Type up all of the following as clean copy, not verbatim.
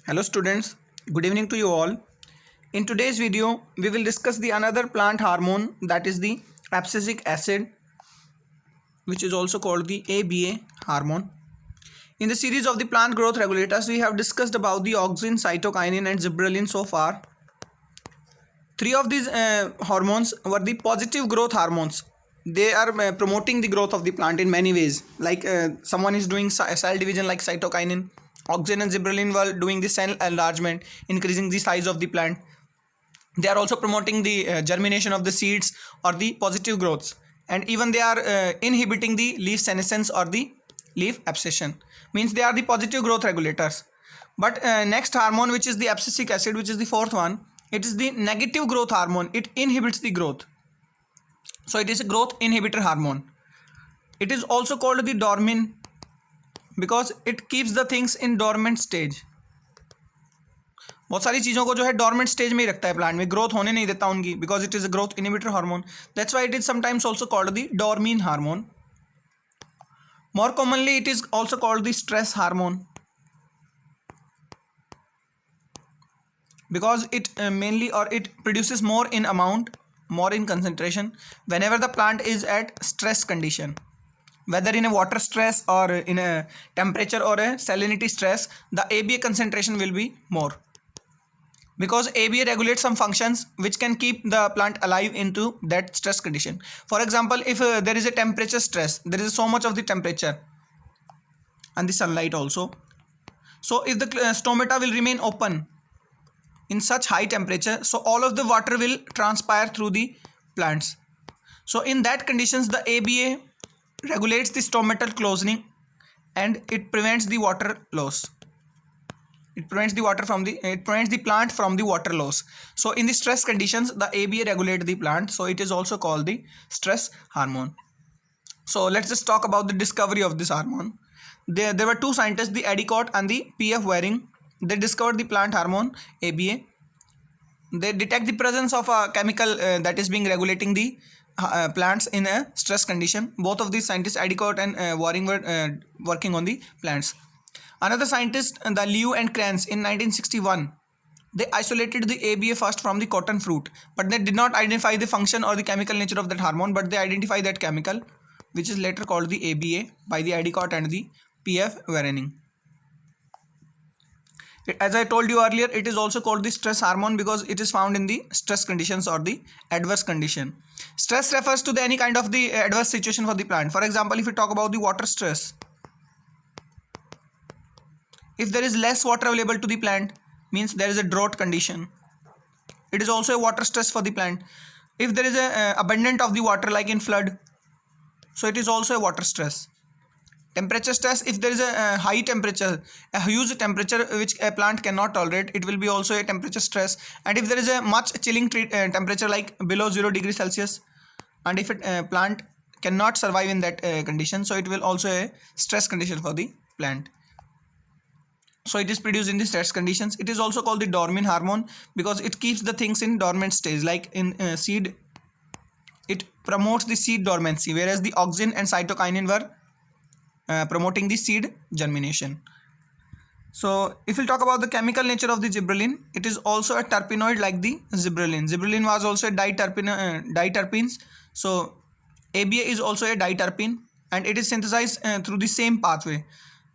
Hello students, good evening to you all. In today's video, we will discuss the another plant hormone, that is the abscisic acid, which is also called the ABA hormone. In the series of the plant growth regulators, we have discussed about the auxin, cytokinin and gibberellin so far. Three of these hormones were the positive growth hormones. They are promoting the growth of the plant in many ways. Like someone is doing cell division like cytokinin, auxin and gibberellin were doing the cell enlargement, increasing the size of the plant. They are also promoting the germination of the seeds or the positive growths, and even they are inhibiting the leaf senescence or the leaf abscission, means they are the positive growth regulators. But next hormone, which is the abscisic acid, which is the fourth one, it is the negative growth hormone. It inhibits the growth, so it is a growth inhibitor hormone. It is also called the dormin because it keeps the things in dormant stage. बहुत सारी चीज़ों को जो है dormant stage में ही रखता है plant में, ग्रोथ होने नहीं देता उनकी, because it is a growth inhibitor hormone. That's why it is sometimes also called the dormin hormone. More commonly it is also called the stress hormone because it mainly or it produces more in amount, more in concentration whenever the plant is at stress condition, whether in a water stress or in a temperature or a salinity stress. The ABA concentration will be more because ABA regulates some functions which can keep the plant alive into that stress condition. For example, if there is a temperature stress, there is so much of the temperature and the sunlight also. So if the stomata will remain open in such high temperature, so all of the water will transpire through the plants. So in that conditions, the ABA regulates the stomatal closing and it prevents the water loss. It prevents the plant from the water loss. So in the stress conditions, the ABA regulates the plant, so it is also called the stress hormone. So let's just talk about the discovery of this hormone. There were two scientists, the Endicott and the P.F. Waring. They discovered the plant hormone ABA. They detect the presence of a chemical that is being regulating the plants in a stress condition. Both of these scientists, Endicott and Waring, were working on the plants. Another scientist, the Liu and Kranz, in 1961, they isolated the ABA first from the cotton fruit, but they did not identify the function or the chemical nature of that hormone, but they identified that chemical, which is later called the ABA by the Endicott and the P.F. Waring. As I told you earlier, it is also called the stress hormone because it is found in the stress conditions or the adverse condition. Stress refers to any kind of the adverse situation for the plant. For example, if we talk about the water stress, if there is less water available to the plant, means there is a drought condition. It is also a water stress for the plant. If there is a abundant of the water like in flood, so it is also a water stress. Temperature stress, if there is a high temperature, a huge temperature which a plant cannot tolerate, it will be also a temperature stress. And if there is a much chilling temperature like below 0 degrees Celsius, and if a plant cannot survive in that condition, so it will also a stress condition for the plant. So it is produced in the stress conditions. It is also called the dormin hormone because it keeps the things in dormant stage. Like in seed, it promotes the seed dormancy, whereas the auxin and cytokinin were promoting the seed germination. So if we talk about the chemical nature of the gibberellin, it is also a terpenoid like the gibberellin. Gibberellin was also a diterpenes. So ABA is also a diterpene and it is synthesized through the same pathway.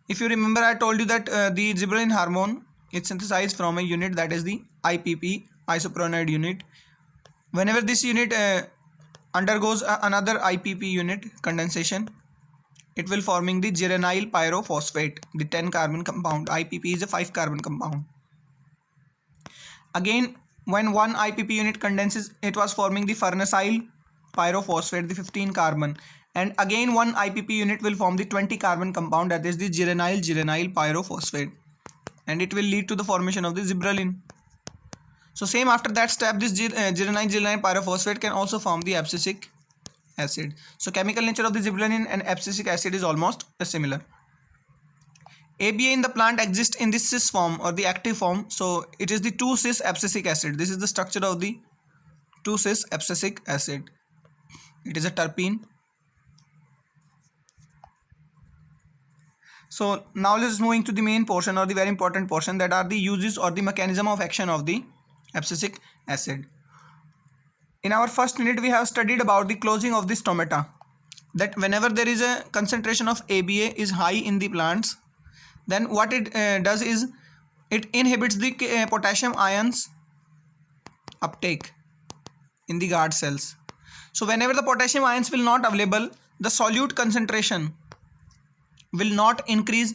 If you remember, I told you that the gibberellin hormone is synthesized from a unit that is the IPP, isoprenoid unit. Whenever this unit undergoes another IPP unit condensation, it will forming the geranyl pyrophosphate, the 10 carbon compound. IPP is a 5 carbon compound. Again, when one IPP unit condenses, it was forming the farnesyl pyrophosphate, the 15 carbon. And again one IPP unit will form the 20 carbon compound, that is the geranyl pyrophosphate, and it will lead to the formation of the gibberellin. So same after that step, this geranyl pyrophosphate can also form the abscisic acid. So chemical nature of the gibberellin and abscisic acid is almost similar. ABA in the plant exists in the cis form or the active form. So it is the 2-cis abscisic acid. This is the structure of the 2-cis abscisic acid. It is a terpene. So now let's moving to the main portion or the very important portion, that are the uses or the mechanism of action of the abscisic acid. In our first unit we have studied about the closing of the stomata, that whenever there is a concentration of ABA is high in the plants, then what it does is it inhibits the potassium ions uptake in the guard cells. So whenever the potassium ions will not available, the solute concentration will not increase.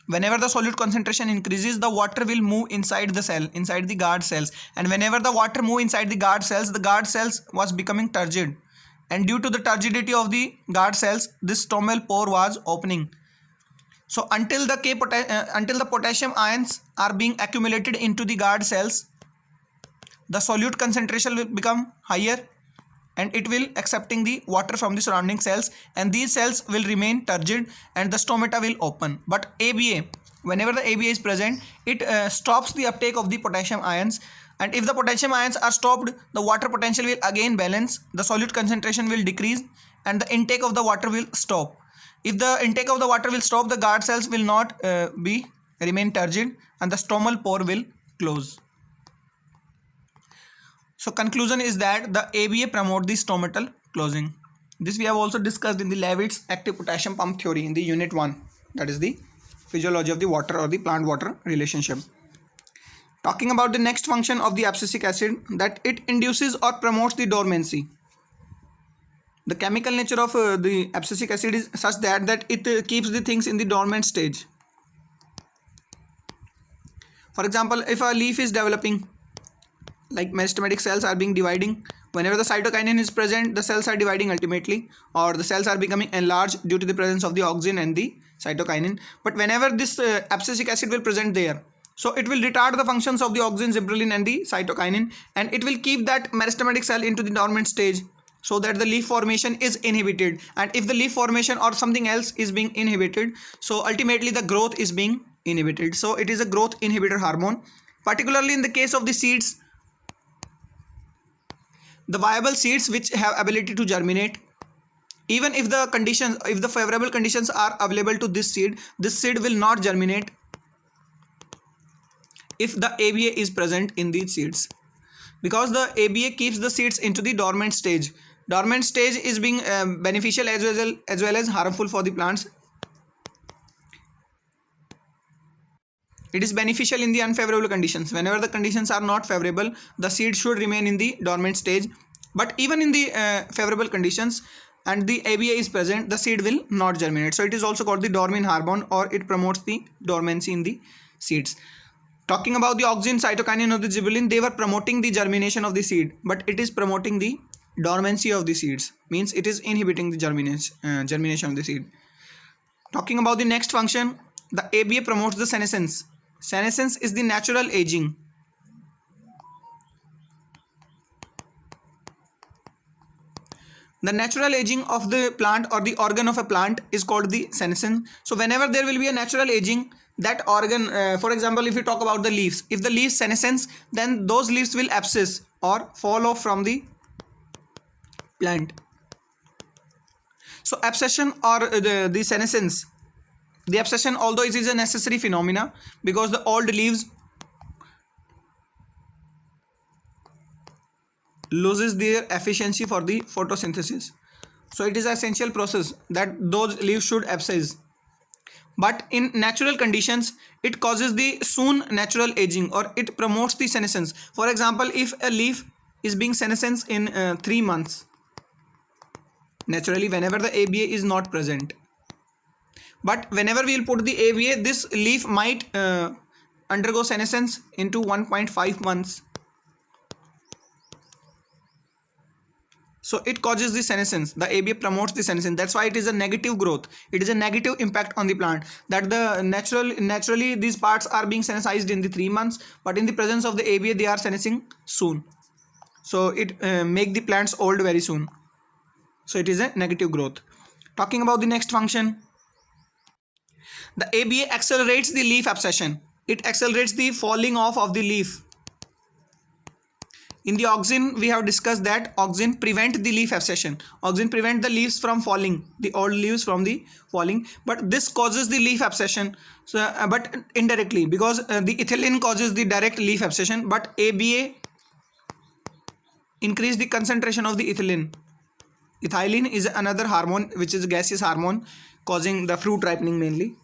Whenever the solute concentration increases, the water will move inside the cell, inside the guard cells, and whenever the water move inside the guard cells was becoming turgid, and due to the turgidity of the guard cells, this stomal pore was opening. So until the potassium ions are being accumulated into the guard cells, the solute concentration will become higher and it will accepting the water from the surrounding cells, and these cells will remain turgid and the stomata will open. But ABA, whenever the ABA is present, it stops the uptake of the potassium ions, and if the potassium ions are stopped, the water potential will again balance, the solute concentration will decrease, and the intake of the water will stop. If the intake of the water will stop, the guard cells will not remain turgid and the stomal pore will close. So conclusion is that the ABA promote the stomatal closing. This we have also discussed in the Leavitt's active potassium pump theory in the unit 1, that is the physiology of the water or the plant water relationship. Talking about the next function of the abscisic acid, that it induces or promotes the dormancy. The chemical nature of the abscisic acid is such that it keeps the things in the dormant stage. For example, if a leaf is developing, like meristematic cells are being dividing, whenever the cytokinin is present, the cells are dividing ultimately, or the cells are becoming enlarged due to the presence of the auxin and the cytokinin. But whenever this abscisic acid will present there, so it will retard the functions of the auxin, gibberellin and the cytokinin, and it will keep that meristematic cell into the dormant stage, so that the leaf formation is inhibited. And if the leaf formation or something else is being inhibited, so ultimately the growth is being inhibited. So it is a growth inhibitor hormone. Particularly in the case of the seeds, the viable seeds which have ability to germinate, even if the favorable conditions are available to this seed will not germinate if the ABA is present in these seeds, because the ABA keeps the seeds into the dormant stage. Dormant stage is being beneficial as well as harmful for the plants. It is beneficial in the unfavorable conditions. Whenever the conditions are not favorable, the seed should remain in the dormant stage. But even in the favorable conditions and the ABA is present, the seed will not germinate. So it is also called the dormant hormone, or it promotes the dormancy in the seeds. Talking about the auxin, cytokinin or the gibberellin, they were promoting the germination of the seed, but it is promoting the dormancy of the seeds, means it is inhibiting the germination of the seed. Talking about the next function, the ABA promotes the senescence. Senescence is the natural aging. The natural aging of the plant or the organ of a plant is called the senescence. So whenever there will be a natural aging, that organ, for example, if you talk about the leaves, if the leaves senescence, then those leaves will abscess or fall off from the plant. So abscission or the senescence, the abscission, although it is a necessary phenomena, because the old leaves loses their efficiency for the photosynthesis, so it is an essential process that those leaves should abscess. But in natural conditions, it causes the soon natural aging, or it promotes the senescence. For example, if a leaf is being senescence in 3 months, naturally whenever the ABA is not present, but whenever we will put the ABA, this leaf might undergo senescence into 1.5 months. So it causes the senescence. The ABA promotes the senescence. That's why it is a negative growth. It is a negative impact on the plant, that the naturally these parts are being senescized in the 3 months, but in the presence of the ABA they are senescing soon. So it make the plants old very soon. So it is a negative growth. Talking about the next function, the ABA accelerates the leaf abscission. It accelerates the falling off of the leaf. In the auxin, we have discussed that auxin prevent the leaf abscission. Auxin prevent the leaves from falling, the old leaves from the falling, but this causes the leaf abscission. So, but indirectly, because the ethylene causes the direct leaf abscission, but ABA increase the concentration of the ethylene. Ethylene is another hormone which is a gaseous hormone causing the fruit ripening mainly,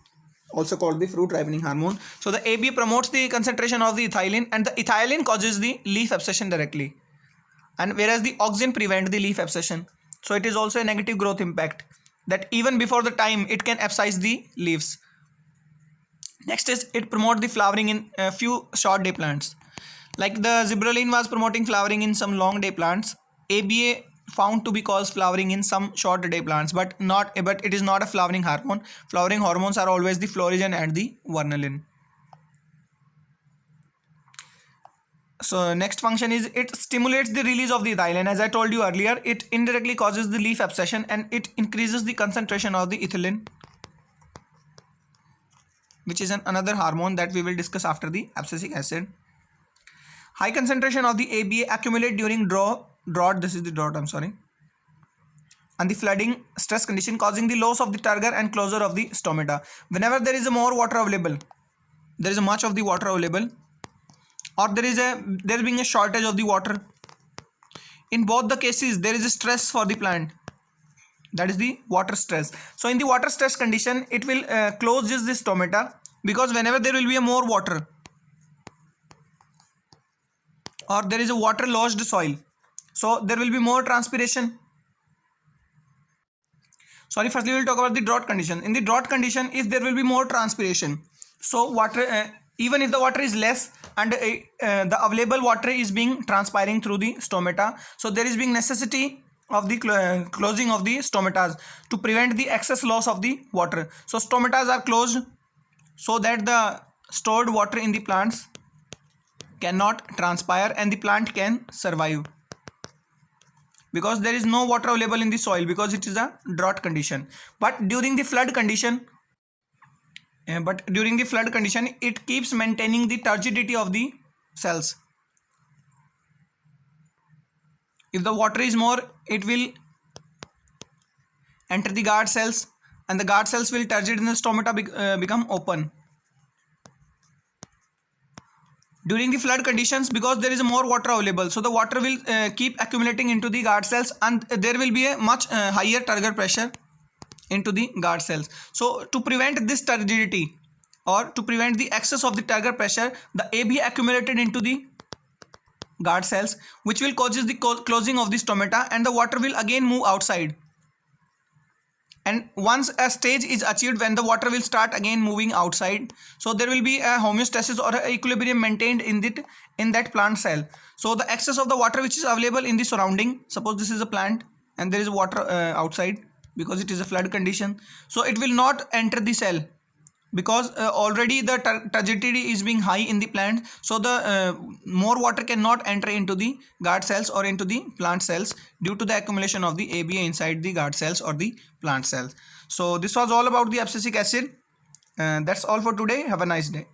also called the fruit ripening hormone. So the ABA promotes the concentration of the ethylene, and the ethylene causes the leaf abscission directly, and whereas the auxin prevent the leaf abscission. So it is also a negative growth impact, that even before the time it can abscise the leaves. Next is it promotes the flowering in a few short day plants. Like the gibberellin was promoting flowering in some long day plants, ABA found to be cause flowering in some short day plants, but it is not a flowering hormone. Flowering hormones are always the florigen and the vanillin. So next function is it stimulates the release of the ethylene. As I told you earlier, it indirectly causes the leaf abscission and it increases the concentration of the ethylene, which is another hormone that we will discuss after the abscisic acid. High concentration of the ABA accumulate during drought, this is the drought, I'm sorry, and the flooding stress condition, causing the loss of the turgor and closure of the stomata. Whenever there is more water available, there is much of the water available, or there being a shortage of the water, in both the cases there is a stress for the plant, that is the water stress. So in the water stress condition, it will close just the stomata, because whenever there will be a more water or there is a water lodged soil, so there will be more transpiration. Firstly we will talk about the drought condition. In the drought condition, if there will be more transpiration, so water, even if the water is less and the available water is being transpiring through the stomata, so there is being necessity of the closing of the stomatas to prevent the excess loss of the water. So stomatas are closed so that the stored water in the plants cannot transpire and the plant can survive, because there is no water available in the soil, because it is a drought condition. But during the flood condition, it keeps maintaining the turgidity of the cells. If the water is more, it will enter the guard cells, and the guard cells will turgid in the stomata become open. During the flood conditions, because there is more water available, so the water will keep accumulating into the guard cells, and there will be a much higher turgor pressure into the guard cells. So to prevent this turgidity, or to prevent the excess of the turgor pressure, the AB accumulated into the guard cells, which will causes the closing of the stomata, and the water will again move outside. And once a stage is achieved when the water will start again moving outside, so there will be a homeostasis or a equilibrium maintained in that plant cell. So the excess of the water which is available in the surrounding, suppose this is a plant and there is water outside, because it is a flood condition, so it will not enter the cell, because already the turgidity is being high in the plant. So the more water cannot enter into the guard cells or into the plant cells due to the accumulation of the ABA inside the guard cells or the plant cells. So this was all about the abscisic acid. That's all for today. Have a nice day.